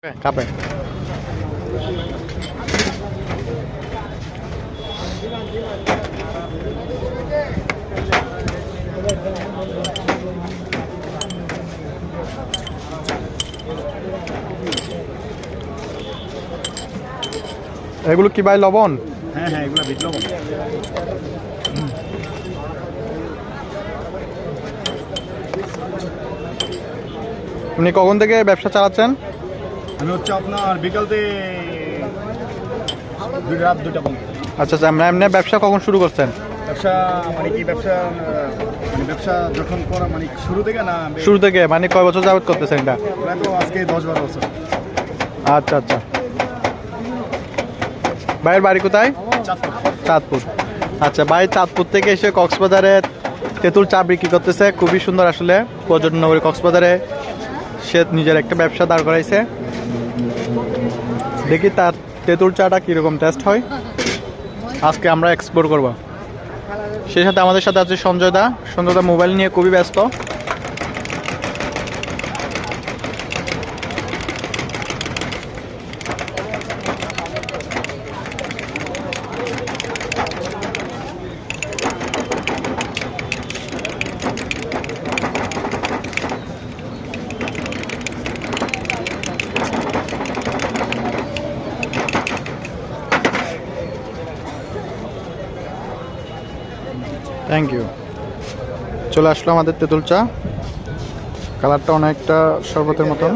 কাপে এগুলো কি ভাই লবণ? হ্যাঁ হ্যাঁ, এগুলো বিট লবণ। আপনি কখন থেকে ব্যবসা চালাচ্ছেন? আমি হচ্ছে আপনার বিকালতে রাত 2টা পর্যন্ত। আচ্ছা আচ্ছা, এমনি ব্যবসা কখন শুরু করছেন? ব্যবসা মানে কি ব্যবসা, মানে ব্যবসা যখন করা মানে শুরু থেকে না? শুরু থেকে মানে কয় বছর যাবত করতেছেন এটা? প্রায় তো আজকে 10-12 বছর। আচ্ছা আচ্ছা, ভাইয়ের বাড়ি কোথায়? চাঁদপুর। চাঁদপুর। আচ্ছা, ভাই চাঁদপুর থেকে এসে কক্সবাজারে তেঁতুল চা বিক্রি করতেছে, খুবই সুন্দর আসলে। পর্যটন নগরী কক্সবাজারে সে নিজের একটা ব্যবসা দাঁড় করাইছে। দেখি তার তেঁতুল চাটা কীরকম টেস্ট হয়, আজকে আমরা এক্সপ্লোর করব। সেই সাথে আমাদের সাথে আছে সঞ্জয় দা। সঞ্জয় দা মোবাইল নিয়ে খুবই ব্যস্ত। Thank you. চলে আসলো আমাদের তেঁতুল চা, কালারটা অনেকটা শরবতের মতন।